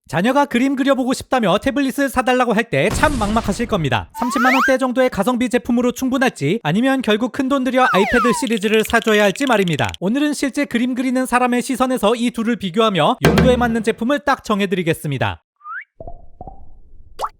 자녀가 그림 그려보고 싶다며 태블릿을 사달라고 할 때 참 막막하실 겁니다. 30만원대 정도의 가성비 제품으로 충분할지 아니면 결국 큰돈 들여 아이패드 시리즈를 사줘야 할지 말입니다. 오늘은 실제 그림 그리는 사람의 시선에서 이 둘을 비교하며 용도에 맞는 제품을 딱 정해드리겠습니다.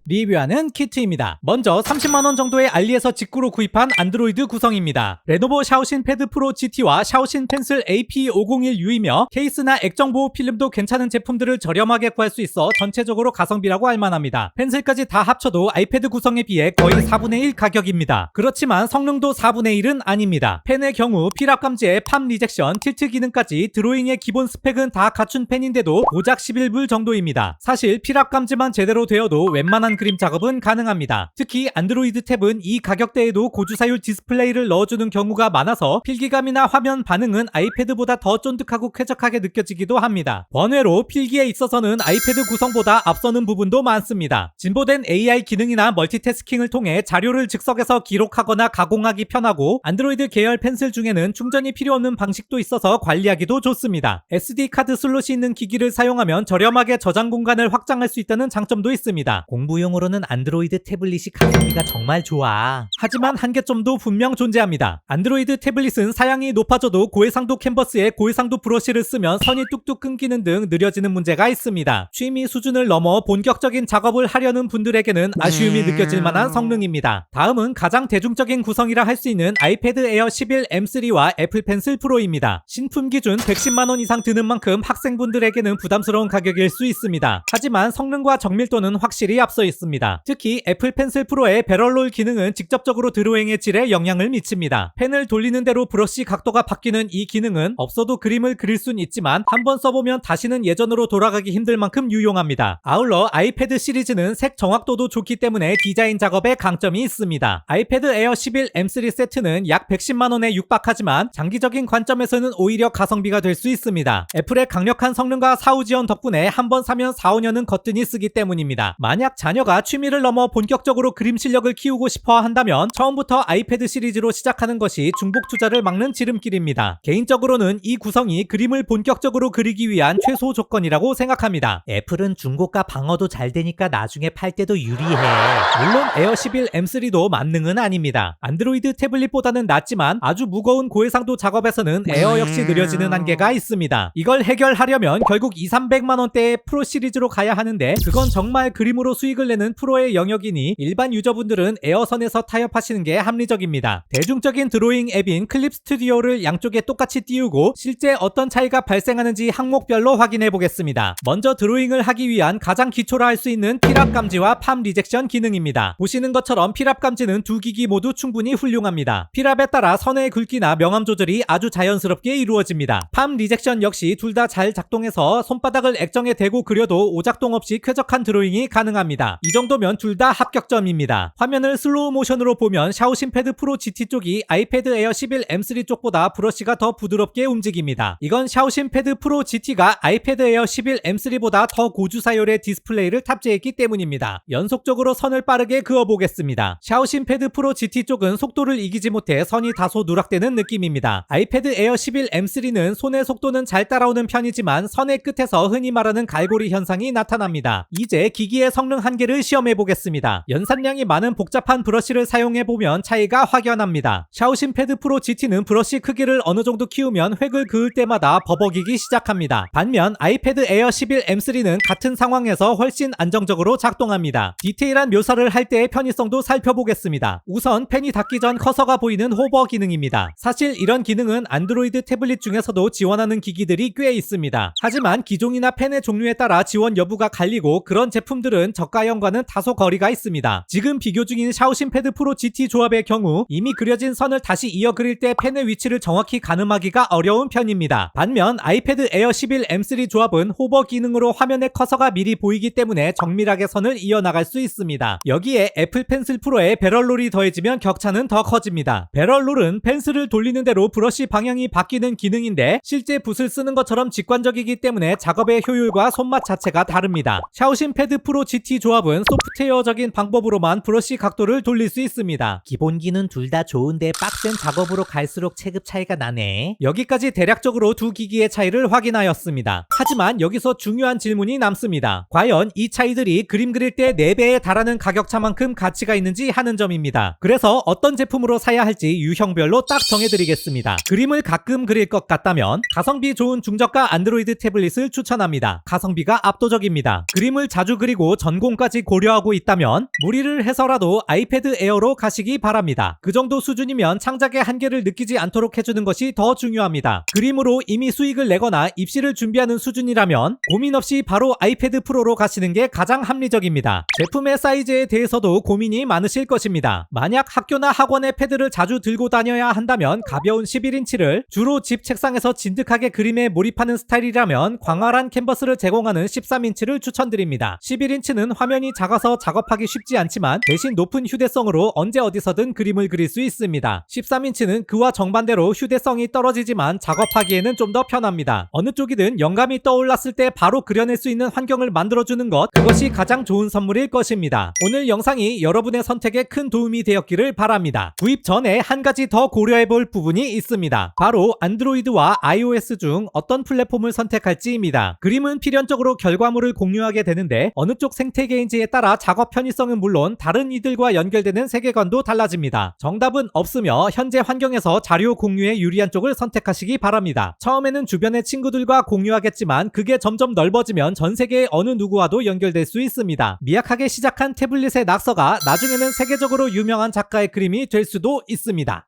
리뷰하는 키트입니다. 먼저 30만원 정도의 알리에서 직구로 구입한 안드로이드 구성입니다. 레노버 샤오신 패드 프로 GT와 샤오신 펜슬 AP501U이며 케이스나 액정 보호 필름도 괜찮은 제품들을 저렴하게 구할 수 있어 전체적으로 가성비라고 할 만합니다. 펜슬까지 다 합쳐도 아이패드 구성에 비해 거의 4분의 1 가격입니다. 그렇지만 성능도 4분의 1은 아닙니다. 펜의 경우 필압 감지에 팜 리젝션, 틸트 기능까지 드로잉의 기본 스펙은 다 갖춘 펜인데도 고작 11불 정도입니다. 사실 필압 감지만 제대로 되어도 웬만한 그림 작업은 가능합니다. 특히 안드로이드 탭은 이 가격대에도 고주사율 디스플레이를 넣어주는 경우가 많아서 필기감이나 화면 반응은 아이패드보다 더 쫀득하고 쾌적하게 느껴지기도 합니다. 번외로 필기에 있어서는 아이패드 구성보다 앞서는 부분도 많습니다. 진보된 AI 기능이나 멀티태스킹을 통해 자료를 즉석에서 기록하거나 가공하기 편하고 안드로이드 계열 펜슬 중에는 충전이 필요 없는 방식도 있어서 관리하기도 좋습니다. SD카드 슬롯이 있는 기기를 사용하면 저렴하게 저장 공간을 확장할 수 있다는 장점도 있습니다. 공부용으로는 안드로이드 태블릿이 가성비가 정말 좋아. 하지만 한계점도 분명 존재합니다. 안드로이드 태블릿은 사양이 높아져도 고해상도 캔버스에 고해상도 브러쉬를 쓰면 선이 뚝뚝 끊기는 등 느려지는 문제가 있습니다. 취미 수준을 넘어 본격적인 작업을 하려는 분들에게는 아쉬움이 느껴질 만한 성능입니다. 다음은 가장 대중적인 구성이라 할 수 있는 아이패드 에어 11 M3와 애플 펜슬 프로입니다. 신품 기준 110만원 이상 드는 만큼 학생분들에게는 부담스러운 가격일 수 있습니다. 하지만 성능과 정밀도는 확실히 앞서 있습니다. 특히 애플 펜슬 프로의 배럴롤 기능은 직접적으로 드로잉의 질에 영향을 미칩니다. 펜을 돌리는 대로 브러쉬 각도가 바뀌는 이 기능은 없어도 그림을 그릴 순 있지만 한번 써보면 다시는 예전으로 돌아가기 힘들 만큼 유용합니다. 아울러 아이패드 시리즈는 색 정확도도 좋기 때문에 디자인 작업에 강점이 있습니다. 아이패드 에어 11 M3 세트는 약 110만원에 육박하지만 장기적인 관점에서는 오히려 가성비가 될 수 있습니다. 애플의 강력한 성능과 사후 지원 덕분에 한번 사면 4~5년은 거뜬히 쓰기 때문입니다. 만약 자녀가 취미를 넘어 본격적으로 그림 실력을 키우고 싶어 한다면 처음부터 아이패드 시리즈로 시작하는 것이 중복 투자를 막는 지름길입니다. 개인적으로는 이 구성이 그림을 본격적으로 그리기 위한 최소 조건이라고 생각합니다. 애플은 중고가 방어도 잘 되니까 나중에 팔 때도 유리해. 물론 에어 11 M3도 만능은 아닙니다. 안드로이드 태블릿보다는 낫지만 아주 무거운 고해상도 작업에서는 에어 역시 느려지는 한계가 있습니다. 이걸 해결하려면 결국 200~300만원대의 프로 시리즈로 가야 하는데 그건 정말 그림으로 수익을 내는 프로의 영역이니 일반 유저분들은 에어선에서 타협하시는 게 합리적입니다. 대중적인 드로잉 앱인 클립 스튜디오를 양쪽에 똑같이 띄우고 실제 어떤 차이가 발생하는지 항목별로 확인해 보겠습니다. 먼저 드로잉을 하기 위한 가장 기초라 할 수 있는 필압 감지와 팜 리젝션 기능입니다. 보시는 것처럼 필압 감지는 두 기기 모두 충분히 훌륭합니다. 필압에 따라 선의 굵기나 명암 조절이 아주 자연스럽게 이루어집니다. 팜 리젝션 역시 둘 다 잘 작동해서 손바닥을 액정에 대고 그려도 오작동 없이 쾌적한 드로잉이 가능합니다. 이 정도면 둘 다 합격점입니다. 화면을 슬로우 모션으로 보면 샤오신 패드 프로 GT 쪽이 아이패드 에어 11 M3 쪽보다 브러쉬가 더 부드럽게 움직입니다. 이건 샤오신 패드 프로 GT가 아이패드 에어 11 M3보다 더 고주사율의 디스플레이를 탑재했기 때문입니다. 연속적으로 선을 빠르게 그어보겠습니다. 샤오신 패드 프로 GT 쪽은 속도를 이기지 못해 선이 다소 누락되는 느낌입니다. 아이패드 에어 11 M3는 손의 속도는 잘 따라오는 편이지만 선의 끝에서 흔히 말하는 갈고리 현상이 나타납니다. 이제 기기의 성능 한계를 시험해보겠습니다. 연산량이 많은 복잡한 브러쉬를 사용해보면 차이가 확연합니다. 샤오신 패드 프로 GT는 브러쉬 크기를 어느 정도 키우면 획을 그을 때마다 버벅이기 시작합니다. 반면 아이패드 에어 11 M3는 같은 상황에서 훨씬 안정적으로 작동합니다. 디테일한 묘사를 할 때의 편의성도 살펴보겠습니다. 우선 펜이 닿기 전 커서가 보이는 호버 기능입니다. 사실 이런 기능은 안드로이드 태블릿 중에서도 지원하는 기기들이 꽤 있습니다. 하지만 기종이나 펜의 종류에 따라 지원 여부가 갈리고 그런 제품들은 저가형과는 다소 거리가 있습니다. 지금 비교 중인 샤오신 패드 프로 GT 조합의 경우 이미 그려진 선을 다시 이어 그릴 때 펜의 위치를 정확히 가늠하기가 어려운 편입니다. 반면 아이패드 에어 11 M3 조합은 호버 기능으로 화면의 커서가 미리 보이기 때문에 정밀하게 선을 이어나갈 수 있습니다. 여기에 애플 펜슬 프로의 배럴롤이 더해지면 격차는 더 커집니다. 배럴롤은 펜슬을 돌리는 대로 브러쉬 방향이 바뀌는 기능인데 실제 붓을 쓰는 것처럼 직관적이기 때문에 작업의 효율과 손맛 자체가 다릅니다. 샤오신 패드 프로 GT 조합은 방법은 소프트웨어적인 방법으로만 브러쉬 각도를 돌릴 수 있습니다. 기본기는 둘 다 좋은데 빡센 작업으로 갈수록 체급 차이가 나네. 여기까지 대략적으로 두 기기의 차이를 확인하였습니다. 하지만 여기서 중요한 질문이 남습니다. 과연 이 차이들이 그림 그릴 때 4배에 달하는 가격차만큼 가치가 있는지 하는 점입니다. 그래서 어떤 제품으로 사야 할지 유형별로 딱 정해드리겠습니다. 그림을 가끔 그릴 것 같다면 가성비 좋은 중저가 안드로이드 태블릿을 추천합니다. 가성비가 압도적입니다. 그림을 자주 그리고 전공까지 고려하고 있다면 무리를 해서라도 아이패드 에어로 가시기 바랍니다. 그 정도 수준이면 창작의 한계를 느끼지 않도록 해주는 것이 더 중요합니다. 그림으로 이미 수익을 내거나 입시를 준비하는 수준이라면 고민 없이 바로 아이패드 프로로 가시는 게 가장 합리적입니다. 제품의 사이즈에 대해서도 고민이 많으실 것입니다. 만약 학교나 학원에 패드를 자주 들고 다녀야 한다면 가벼운 11인치를, 주로 집 책상에서 진득하게 그림에 몰입하는 스타일이라면 광활한 캔버스를 제공하는 13인치를 추천드립니다. 11인치는 화면이 작아서 작업하기 쉽지 않지만 대신 높은 휴대성으로 언제 어디서든 그림을 그릴 수 있습니다. 13인치는 그와 정반대로 휴대성이 떨어지지만 작업하기에는 좀 더 편합니다. 어느 쪽이든 영감이 떠올랐을 때 바로 그려낼 수 있는 환경을 만들어주는 것, 그것이 가장 좋은 선물일 것입니다. 오늘 영상이 여러분의 선택에 큰 도움이 되었기를 바랍니다. 구입 전에 한 가지 더 고려해볼 부분이 있습니다. 바로 안드로이드와 iOS 중 어떤 플랫폼을 선택할지입니다. 그림은 필연적으로 결과물을 공유하게 되는데 어느 쪽 생태계인지에 따라 작업 편의성은 물론 다른 이들과 연결되는 세계관도 달라집니다. 정답은 없으며 현재 환경에서 자료 공유에 유리한 쪽을 선택하시기 바랍니다. 처음에는 주변의 친구들과 공유하겠지만 그게 점점 넓어지면 전 세계의 어느 누구와도 연결될 수 있습니다. 미약하게 시작한 태블릿의 낙서가 나중에는 세계적으로 유명한 작가의 그림이 될 수도 있습니다.